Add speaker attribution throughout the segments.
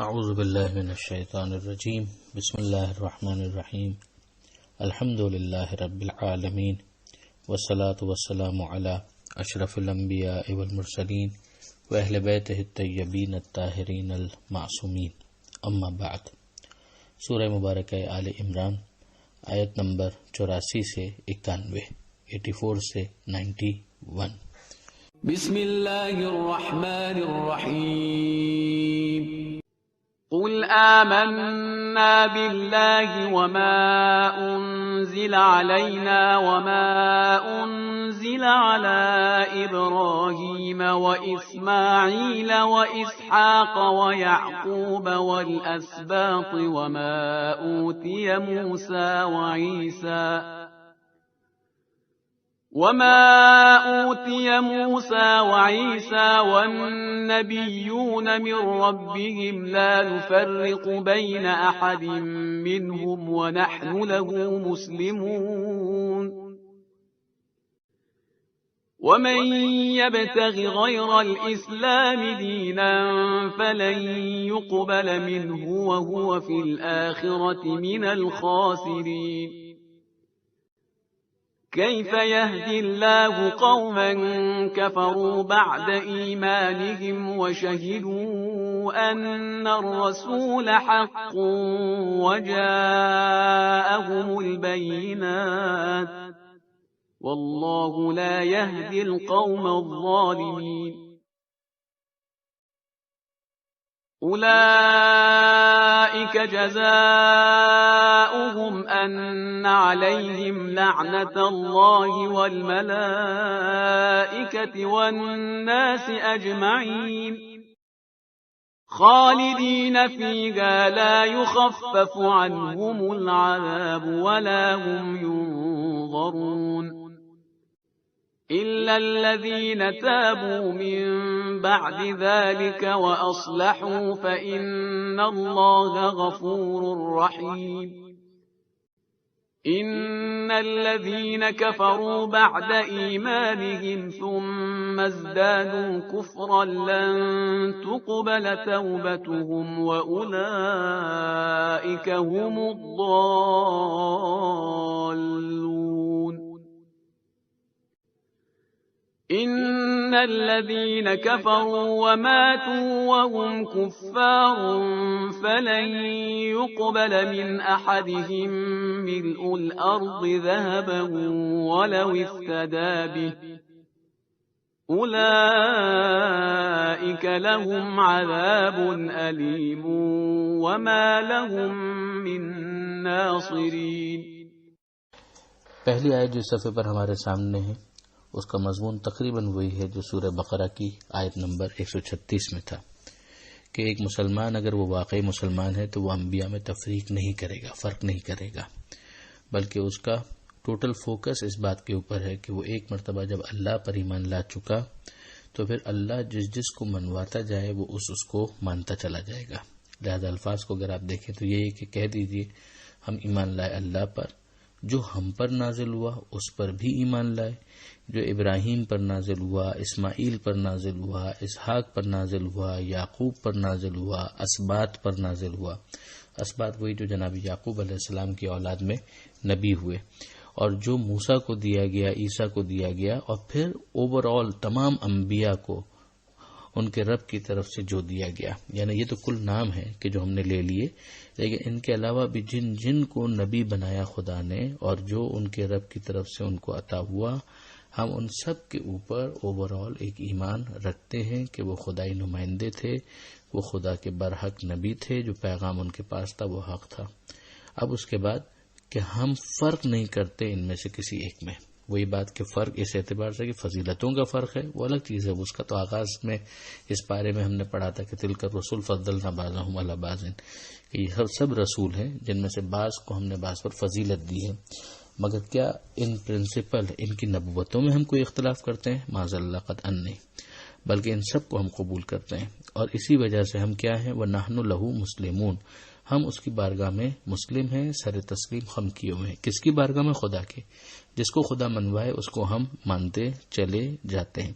Speaker 1: اعوذ باللہ من الشیطان الرجیم بسم اللہ الرحمن الرحیم الحمد للہ رب العالمین والصلاة والسلام علی اشرف الانبیاء والمرسلین واہل بیتہ الطیبین الطاہرین المعصومین اما بعد۔ سورہ مبارکہ آل عمران آیت نمبر 84 سے 91، 84 سے 91۔
Speaker 2: بسم اللہ الرحمن الرحیم۔ قل آمنا بالله وما أنزل علينا وما أنزل على إبراهيم وإسماعيل وإسحاق ويعقوب والأسباط وما أوتي موسى وعيسى والنبيون من ربهم لا نفرق بين أحد منهم ونحن له مسلمون ومن يبتغ غير الإسلام دينا فلن يقبل منه وهو في الآخرة من الخاسرين۔ كيف يهدي الله قوما كفروا بعد إيمانهم وشهدوا أن الرسول حق وجاءهم البينات والله لا يهدي القوم الظالمين۔ أولئك جزاؤهم أن عليهم لعنة الله والملائكة والناس أجمعين خالدين فيها لا يخفف عنهم العذاب ولا هم ينظرون إلا الذين تابوا من بعد ذلك وأصلحوا فإن الله غفور رحيم۔ إن الذين كفروا بعد إيمانهم ثم ازدادوا كفرا لن تقبل توبتهم وأولئك هم الضالون۔ إن الذين كفروا وماتوا وهم كفار فلن يقبل من أحدهم ملء الأرض ذهبا ولو افتدى به أولئك لهم عذاب أليم وما لهم من ناصرين۔
Speaker 1: پہلی آیت جو صفحے پر ہمارے سامنے ہے اس کا مضمون تقریباً وہی ہے جو سورہ بقرہ کی آیت نمبر 136 میں تھا کہ ایک مسلمان اگر وہ واقعی مسلمان ہے تو وہ انبیاء میں تفریق نہیں کرے گا، فرق نہیں کرے گا، بلکہ اس کا ٹوٹل فوکس اس بات کے اوپر ہے کہ وہ ایک مرتبہ جب اللہ پر ایمان لا چکا تو پھر اللہ جس کو منواتا جائے وہ اس کو مانتا چلا جائے گا۔ لہذا الفاظ کو اگر آپ دیکھیں تو یہی کہ کہہ دیجئے ہم ایمان لائے اللہ پر، جو ہم پر نازل ہوا اس پر بھی ایمان لائے، جو ابراہیم پر نازل ہوا، اسماعیل پر نازل ہوا، اسحاق پر نازل ہوا، یعقوب پر نازل ہوا، اسباط پر نازل ہوا۔ اسباط وہی جو جناب یعقوب علیہ السلام کی اولاد میں نبی ہوئے، اور جو موسیٰ کو دیا گیا، عیسیٰ کو دیا گیا، اور پھر اوور آل تمام انبیاء کو ان کے رب کی طرف سے جو دیا گیا۔ یعنی یہ تو کل نام ہے کہ جو ہم نے لے لیے، لیکن ان کے علاوہ بھی جن جن کو نبی بنایا خدا نے اور جو ان کے رب کی طرف سے ان کو عطا ہوا، ہم ان سب کے اوپر اوور آل ایک ایمان رکھتے ہیں کہ وہ خدائی نمائندے تھے، وہ خدا کے برحق نبی تھے، جو پیغام ان کے پاس تھا وہ حق تھا۔ اب اس کے بعد کہ ہم فرق نہیں کرتے ان میں سے کسی ایک میں، وہی بات کہ فرق اس اعتبار سے کہ فضیلتوں کا فرق ہے وہ الگ چیز ہے، اس کا تو آغاز میں اس بارے میں ہم نے پڑھا تھا کہ تلک الرسل فضلنا بعضهم علی بعض، کہ یہ سب رسول ہیں جن میں سے بعض کو ہم نے بعض پر فضیلت دی ہے، مگر کیا ان پرنسپل ان کی نبوتوں میں ہم کوئی اختلاف کرتے ہیں؟ معاذ اللہ قطعاً نہیں، بلکہ ان سب کو ہم قبول کرتے ہیں، اور اسی وجہ سے ہم کیا ہیں؟ وَنَحْنُ لَهُ مُسْلِمُونَ، ہم اس کی بارگاہ میں مسلم ہیں، سر تسلیم خم کیے ہوئے ہیں۔ کس کی بارگاہ میں؟ خدا کے، جس کو خدا منوائے اس کو ہم مانتے چلے جاتے ہیں۔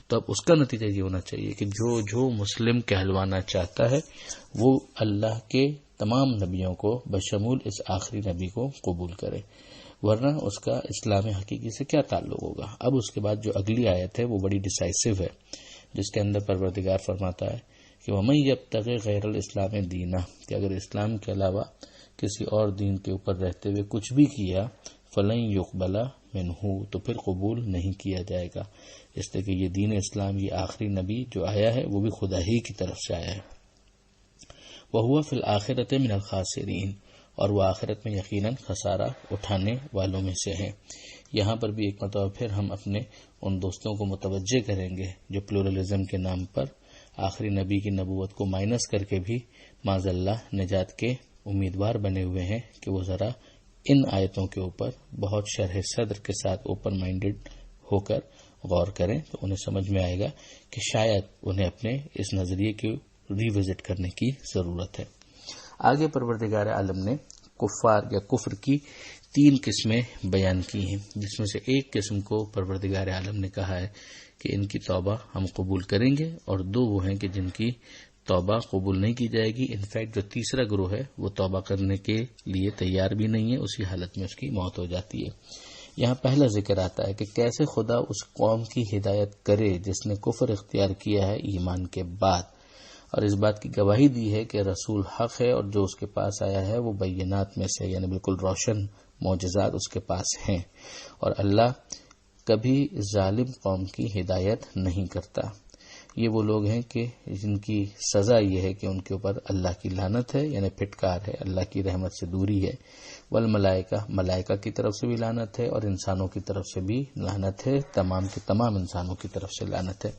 Speaker 1: تو اب اس کا نتیجہ یہ ہونا چاہیے کہ جو مسلم کہلوانا چاہتا ہے وہ اللہ کے تمام نبیوں کو بشمول اس آخری نبی کو قبول کرے، ورنہ اس کا اسلام حقیقی سے کیا تعلق ہوگا۔ اب اس کے بعد جو اگلی آیت ہے وہ بڑی ڈیسائسو ہے، جس کے اندر پروردگار فرماتا ہے کہ وَمَن يَبْتَغِ غَيْرَ الْإِسْلَامِ دِينًا، کہ اگر اسلام کے علاوہ کسی اور دین کے اوپر رہتے ہوئے کچھ بھی کیا فَلَن يُقْبَلَ مِنْهُ، تو پھر قبول نہیں کیا جائے گا، اس لیے کہ یہ دین اسلام، یہ آخری نبی جو آیا ہے وہ بھی خدا ہی کی طرف سے آیا ہے۔ وَهُوَ فِي الْآخِرَةِ مِنَ الْخَاسِرِينَ، اور وہ آخرت میں یقیناً خسارہ اٹھانے والوں میں سے ہیں۔ یہاں پر بھی ایک مرتبہ پھر ہم اپنے ان دوستوں کو متوجہ کریں گے جو پلورلزم کے نام پر آخری نبی کی نبوت کو مائنس کر کے بھی معاذ اللہ نجات کے امیدوار بنے ہوئے ہیں، کہ وہ ذرا ان آیتوں کے اوپر بہت شرح صدر کے ساتھ اوپن مائنڈڈ ہو کر غور کریں، تو انہیں سمجھ میں آئے گا کہ شاید انہیں اپنے اس نظریے کی ریوزٹ کرنے کی ضرورت ہے۔ آگے پروردگار عالم نے کفار یا کفر کی 3 قسمیں بیان کی ہیں، جس میں سے ایک قسم کو پروردگار عالم نے کہا ہے کہ ان کی توبہ ہم قبول کریں گے، اور 2 وہ ہیں کہ جن کی توبہ قبول نہیں کی جائے گی۔ انفیکٹ جو تیسرا گروہ ہے وہ توبہ کرنے کے لیے تیار بھی نہیں ہے، اسی حالت میں اس کی موت ہو جاتی ہے۔ یہاں پہلا ذکر آتا ہے کہ کیسے خدا اس قوم کی ہدایت کرے جس نے کفر اختیار کیا ہے ایمان کے بعد، اور اس بات کی گواہی دی ہے کہ رسول حق ہے، اور جو اس کے پاس آیا ہے وہ بینات میں سے، یعنی بالکل روشن معجزات اس کے پاس ہیں، اور اللہ کبھی ظالم قوم کی ہدایت نہیں کرتا۔ یہ وہ لوگ ہیں کہ جن کی سزا یہ ہے کہ ان کے اوپر اللہ کی لعنت ہے، یعنی پھٹکار ہے، اللہ کی رحمت سے دوری ہے۔ والملائکہ، ملائکہ کی طرف سے بھی لعنت ہے، اور انسانوں کی طرف سے بھی لعنت ہے، تمام کے تمام انسانوں کی طرف سے لعنت ہے۔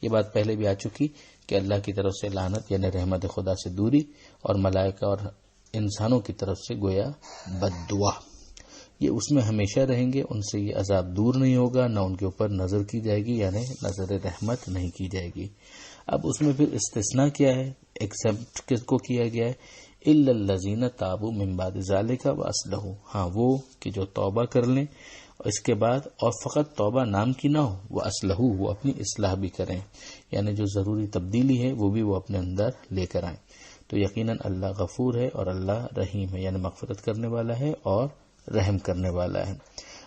Speaker 1: یہ بات پہلے بھی آ چکی کہ اللہ کی طرف سے لعنت یعنی رحمت خدا سے دوری، اور ملائکہ اور انسانوں کی طرف سے گویا بد دعا، یہ اس میں ہمیشہ رہیں گے، ان سے یہ عذاب دور نہیں ہوگا، نہ ان کے اوپر نظر کی جائے گی، یعنی نظر رحمت نہیں کی جائے گی۔ اب اس میں پھر استثناء کیا ہے، ایکسپٹ کس کو کیا گیا ہے، الا الذین تابوا من بعد ذلک واصلحوا، ہاں وہ کہ جو توبہ کر لیں اس کے بعد، اور فقط توبہ نام کی نہ ہو، وہ اصلحوا، وہ اپنی اصلاح بھی کریں، یعنی جو ضروری تبدیلی ہے وہ بھی وہ اپنے اندر لے کر آئیں، تو یقیناً اللہ غفور ہے اور اللہ رحیم ہے، یعنی مغفرت کرنے والا ہے اور رحم کرنے والا ہے۔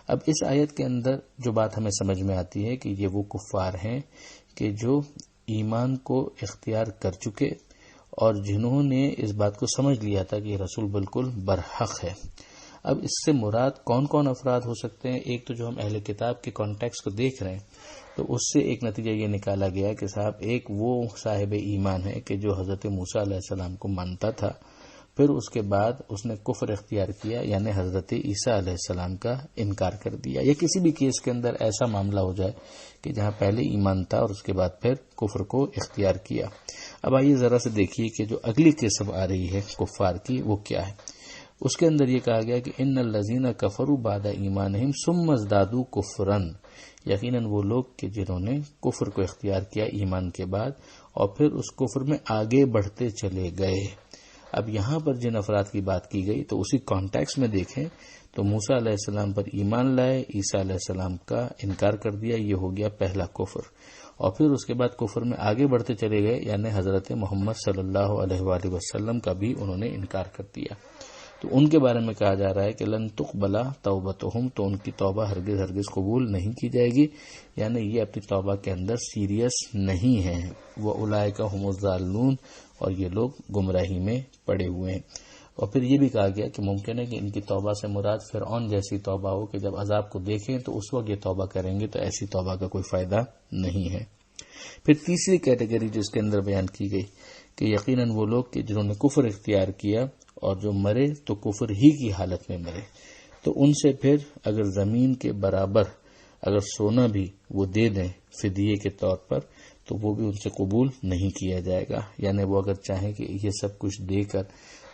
Speaker 1: اب اس آیت کے اندر جو بات ہمیں سمجھ میں آتی ہے کہ یہ وہ کفار ہیں کہ جو ایمان کو اختیار کر چکے اور جنہوں نے اس بات کو سمجھ لیا تھا کہ یہ رسول بالکل برحق ہے۔ اب اس سے مراد کون کون افراد ہو سکتے ہیں؟ ایک تو جو ہم اہل کتاب کے کانٹیکس کو دیکھ رہے ہیں تو اس سے ایک نتیجہ یہ نکالا گیا کہ صاحب ایک وہ صاحب ایمان ہے کہ جو حضرت موسیٰ علیہ السلام کو مانتا تھا، پھر اس کے بعد اس نے کفر اختیار کیا، یعنی حضرت عیسیٰ علیہ السلام کا انکار کر دیا، یا کسی بھی کیس کے اندر ایسا معاملہ ہو جائے کہ جہاں پہلے ایمان تھا اور اس کے بعد پھر کفر کو اختیار کیا۔ اب آئیے ذرا سے دیکھیے کہ جو اگلی قسم آ رہی ہے کفار کی وہ کیا ہے۔ اس کے اندر یہ کہا گیا کہ ان الذین کفروا بعد ایمانہم ثم ازدادوا کفرا، یقیناً وہ لوگ کہ جنہوں نے کفر کو اختیار کیا ایمان کے بعد اور پھر اس کفر میں آگے بڑھتے چلے گئے۔ اب یہاں پر جن افراد کی بات کی گئی تو اسی کانٹیکس میں دیکھیں تو موسیٰ علیہ السلام پر ایمان لائے، عیسیٰ علیہ السلام کا انکار کر دیا، یہ ہو گیا پہلا کفر، اور پھر اس کے بعد کفر میں آگے بڑھتے چلے گئے، یعنی حضرت محمد صلی اللہ علیہ وآلہ وسلم کا بھی انہوں نے انکار کر دیا۔ تو ان کے بارے میں کہا جا رہا ہے کہ لن تقبل توبتہم، تو ان کی توبہ ہرگز ہرگز قبول نہیں کی جائے گی، یعنی یہ اپنی توبہ کے اندر سیریس نہیں ہیں۔ وَأُولَئِکَ هُمُ الضَّالُّونَ، اور یہ لوگ گمراہی میں پڑے ہوئے ہیں۔ اور پھر یہ بھی کہا گیا کہ ممکن ہے کہ ان کی توبہ سے مراد فرعون جیسی توبہ ہو کہ جب عذاب کو دیکھیں تو اس وقت یہ توبہ کریں گے، تو ایسی توبہ کا کوئی فائدہ نہیں ہے۔ پھر تیسری کیٹیگری جو اس کے اندر بیان کی گئی کہ یقیناً وہ لوگ کہ جنہوں نے کفر اختیار کیا اور جو مرے تو کفر ہی کی حالت میں مرے، تو ان سے پھر اگر زمین کے برابر اگر سونا بھی وہ دے دیں فدیے کے طور پر تو وہ بھی ان سے قبول نہیں کیا جائے گا، یعنی وہ اگر چاہیں کہ یہ سب کچھ دے کر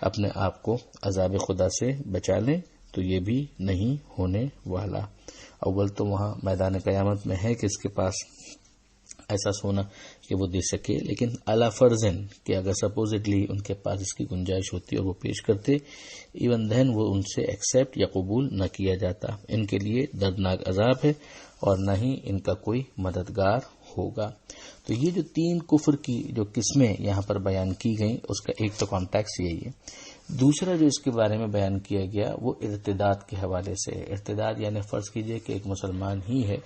Speaker 1: اپنے آپ کو عذاب خدا سے بچا لیں تو یہ بھی نہیں ہونے والا۔ اول تو وہاں میدان قیامت میں ہے کہ اس کے پاس ایسا سونا کہ وہ دے سکے، لیکن اعلیٰ فرضاً کہ اگر سپوزٹلی ان کے پاس اس کی گنجائش ہوتی اور وہ پیش کرتے، ایون دین وہ ان سے ایکسیپٹ یا قبول نہ کیا جاتا۔ ان کے لیے دردناک عذاب ہے اور نہ ہی ان کا کوئی مددگار ہوگا۔ تو یہ جو 3 کفر کی جو قسمیں یہاں پر بیان کی گئیں اس کا ایک تو کانٹیکس یہی ہے۔ دوسرا جو اس کے بارے میں بیان کیا گیا وہ ارتداد کے حوالے سے۔ ارتداد یعنی فرض کیجئے کہ ایک مسلمان ہی ہے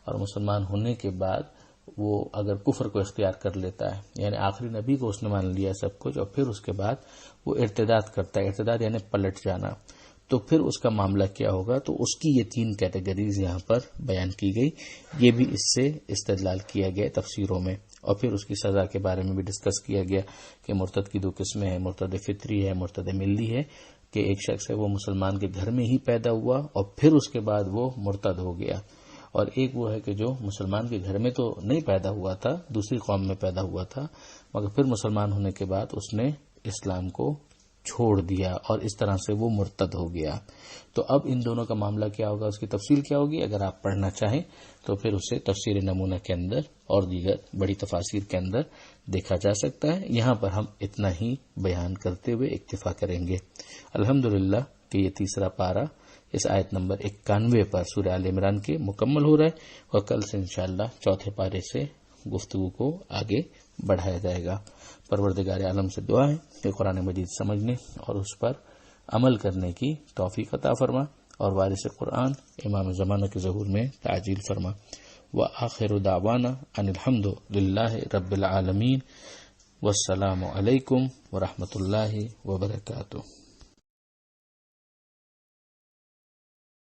Speaker 1: اور مسلمان ہونے کے بعد وہ اگر کفر کو اختیار کر لیتا ہے، یعنی آخری نبی کو اس نے مان لیا سب کچھ، اور پھر اس کے بعد وہ ارتداد کرتا ہے، ارتداد یعنی پلٹ جانا، تو پھر اس کا معاملہ کیا ہوگا؟ تو اس کی یہ 3 کیٹیگریز یہاں پر بیان کی گئی۔ یہ بھی اس سے استدلال کیا گیا تفسیروں میں، اور پھر اس کی سزا کے بارے میں بھی ڈسکس کیا گیا کہ مرتد کی 2 قسمیں ہیں، مرتد فطری ہے، مرتد ملی ہے، کہ ایک شخص ہے وہ مسلمان کے گھر میں ہی پیدا ہوا اور پھر اس کے بعد وہ مرتد ہو گیا، اور ایک وہ ہے کہ جو مسلمان کے گھر میں تو نہیں پیدا ہوا تھا، دوسری قوم میں پیدا ہوا تھا، مگر پھر مسلمان ہونے کے بعد اس نے اسلام کو چھوڑ دیا اور اس طرح سے وہ مرتد ہو گیا۔ تو اب ان دونوں کا معاملہ کیا ہوگا، اس کی تفصیل کیا ہوگی، اگر آپ پڑھنا چاہیں تو پھر اسے تفسیر نمونہ کے اندر اور دیگر بڑی تفاسیر کے اندر دیکھا جا سکتا ہے۔ یہاں پر ہم اتنا ہی بیان کرتے ہوئے اکتفا کریں گے۔ الحمدللہ کہ یہ تیسرا پارہ اس آیت نمبر 91 پر سورہ آل عمران کے مکمل ہو رہا ہے، اور کل سے انشاءاللہ چوتھے پارے سے گفتگو کو آگے بڑھایا جائے گا۔ پروردگار عالم سے دعا ہے کہ قرآن مجید سمجھنے اور اس پر عمل کرنے کی توفیق عطا فرما، اور وارث قرآن امام زمانہ کے ظہور میں تعجیل فرما۔ وآخر دعوانا ان الحمد للہ رب العالمین، والسلام علیکم ورحمۃ اللہ وبرکاتہ۔